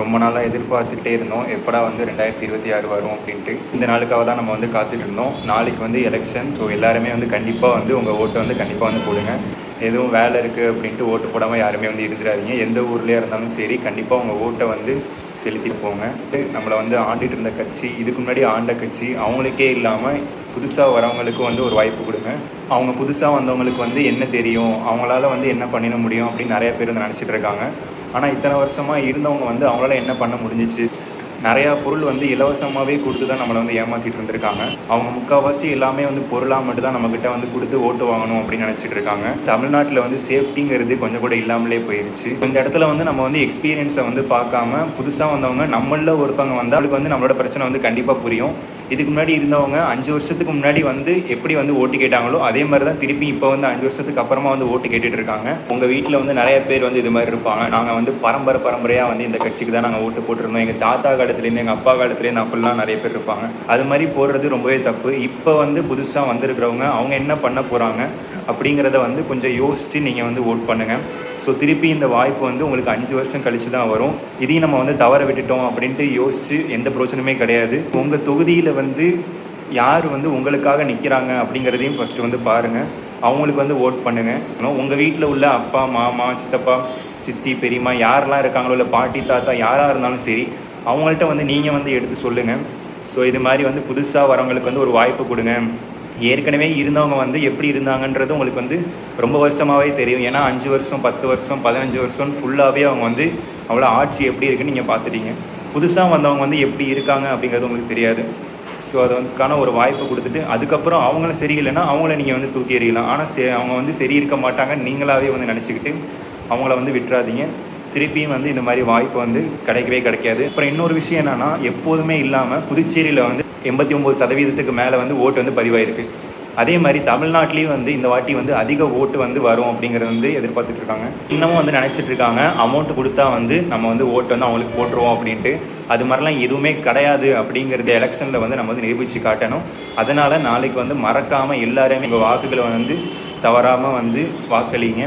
ரொம்ப நாளாக எதிர்பார்த்துக்கிட்டே இருந்தோம். எப்படா வந்து 2026 வரும் அப்படின்ட்டு. இந்த நாளுக்காக தான் நம்ம வந்து காத்துட்டு இருந்தோம். நாளைக்கு வந்து எலெக்ஷன். ஸோ எல்லாருமே வந்து கண்டிப்பாக வந்து உங்கள் ஓட்டை வந்து கண்டிப்பாக வந்து போடுங்க. எதுவும் வேலை இருக்குது அப்படின்ட்டு ஓட்டு போடாமல் யாருமே வந்து இருந்துடாதீங்க. எந்த ஊர்லேயே இருந்தாலும் சரி, கண்டிப்பாக உங்கள் ஓட்டை வந்து செலுத்திட்டு போங்க. நம்மளை வந்து ஆண்டுட்டு இருந்த கட்சி, இதுக்கு முன்னாடி ஆண்ட கட்சி, அவங்களுக்கே இல்லாமல் புதுசாக வரவங்களுக்கு வந்து ஒரு வாய்ப்பு கொடுங்க. அவங்க புதுசாக வந்தவங்களுக்கு வந்து என்ன தெரியும், அவங்களால வந்து என்ன பண்ணிட முடியும் அப்படின்னு நிறைய பேர் வந்து நினச்சிட்டு இருக்காங்க. ஆனால் இத்தனை வருஷமாக இருந்தவங்க வந்து அவங்களால என்ன பண்ண முடிஞ்சிச்சு, நிறையா பொருள் வந்து இலவசமாகவே கொடுத்து தான் நம்மளை வந்து ஏமாற்றிட்டு இருந்திருக்காங்க. அவங்க முக்கால்வாசி எல்லாமே வந்து பொருளாக மட்டும் தான் நம்மக்கிட்ட வந்து கொடுத்து ஓட்டு வாங்கணும் அப்படின்னு நினச்சிட்டு இருக்காங்க. தமிழ்நாட்டில் வந்து சேஃப்டிங்கிறது கொஞ்சம் கூட இல்லாமலே போயிடுச்சு. இந்த இடத்துல வந்து நம்ம வந்து எக்ஸ்பீரியன்ஸை வந்து பார்க்காம புதுசாக வந்தவங்க நம்மளில் ஒருத்தவங்க வந்தால் அவங்களுக்கு வந்து நம்மளோட பிரச்சனை வந்து கண்டிப்பாக புரியும். இதுக்கு முன்னாடி இருந்தவங்க 5 வருஷத்துக்கு முன்னாடி வந்து எப்படி வந்து ஓட்டு கேட்டாங்களோ அதே மாதிரி தான் திருப்பி இப்போ வந்து 5 வருஷத்துக்கு அப்புறமா வந்து ஓட்டு கேட்டுட்டு இருக்காங்க. உங்கள் வீட்டில் வந்து நிறைய பேர் வந்து இது மாதிரி இருப்பாங்க. நாங்கள் வந்து பரம்பரையாக வந்து இந்த கட்சிக்கு தான் நாங்கள் ஓட்டு போட்டிருந்தோம், எங்கள் தாத்தா காலத்துலேருந்து எங்கள் அப்பா காலத்துலேருந்து அப்படிலாம் நிறைய பேர் இருப்பாங்க. அது மாதிரி போடுறது ரொம்பவே தப்பு. இப்போ வந்து புதுசாக வந்திருக்கிறவங்க அவங்க என்ன பண்ண போகிறாங்க அப்படிங்கிறத வந்து கொஞ்சம் யோசித்து நீங்கள் வந்து ஓட் பண்ணுங்கள். ஸோ திருப்பி இந்த வாய்ப்பு வந்து உங்களுக்கு 5 வருஷம் கழித்து தான் வரும். இதையும் நம்ம வந்து தவற விட்டுட்டோம் அப்படின்ட்டு யோசித்து எந்த பிரச்சனையுமே கிடையாது. உங்கள் தொகுதியில் வந்து யார் வந்து உங்களுக்காக நிற்கிறாங்க அப்படிங்கிறதையும் ஃபஸ்ட்டு வந்து பாருங்கள். அவங்களுக்கு வந்து ஓட் பண்ணுங்கள். உங்கள் வீட்டில் உள்ள அப்பா, மாமா, சித்தப்பா, சித்தி, பெரியம்மா யாரெல்லாம் இருக்காங்களோ, இல்லை பாட்டி, தாத்தா யாராக இருந்தாலும் சரி, அவங்கள்ட்ட வந்து நீங்கள் வந்து எடுத்து சொல்லுங்கள். ஸோ இது மாதிரி வந்து புதுசாக வரவங்களுக்கு வந்து ஒரு வாய்ப்பு கொடுங்க. ஏற்கனவே இருந்தவங்க வந்து எப்படி இருந்தாங்கன்றது உங்களுக்கு வந்து ரொம்ப வருஷமாகவே தெரியும். ஏன்னா 5 வருஷம், 10 வருஷம், 15 வருஷம் ஃபுல்லாகவே அவங்க வந்து அவ்வளோ ஆட்சி எப்படி இருக்குன்னு நீங்கள் பார்த்துட்டீங்க. புதுசாக வந்தவங்க வந்து எப்படி இருக்காங்க அப்படிங்கிறது உங்களுக்கு தெரியாது. ஸோ அது வந்துக்கான ஒரு வாய்ப்பு கொடுத்துட்டு அதுக்கப்புறம் அவங்களும் சரியில்லைன்னா அவங்கள நீங்கள் வந்து தூக்கி எறியலாம். ஆனால் அவங்க வந்து சரி இருக்க மாட்டாங்க நீங்களாகவே வந்து நினச்சிக்கிட்டு அவங்கள வந்து விட்டுறாதீங்க. திருப்பியும் வந்து இந்த மாதிரி வாய்ப்பு வந்து கிடைக்காது. அப்புறம் இன்னொரு விஷயம் என்னென்னா, எப்போதுமே இல்லாமல் புதுச்சேரியில் வந்து 89% மேலே வந்து ஓட்டு வந்து பதிவாயிருக்கு. அதே மாதிரி தமிழ்நாட்டிலையும் வந்து இந்த வாட்டி வந்து அதிக ஓட்டு வந்து வரும் அப்படிங்கிறது வந்து எதிர்பார்த்துட்டு இருக்காங்க. இன்னமும் வந்து நினச்சிட்டு இருக்காங்க அமௌண்ட் கொடுத்தா வந்து நம்ம வந்து ஓட்டு வந்து அவங்களுக்கு போட்டுருவோம் அப்படின்ட்டு. அது மாதிரிலாம் எதுவுமே கிடையாது அப்படிங்கிறது எலெக்ஷனில் வந்து நம்ம வந்து நிரூபித்து காட்டணும். அதனால் நாளைக்கு வந்து மறக்காமல் எல்லாருமே உங்கள் வாக்குகளை வந்து தவறாமல் வந்து வாக்களிங்க.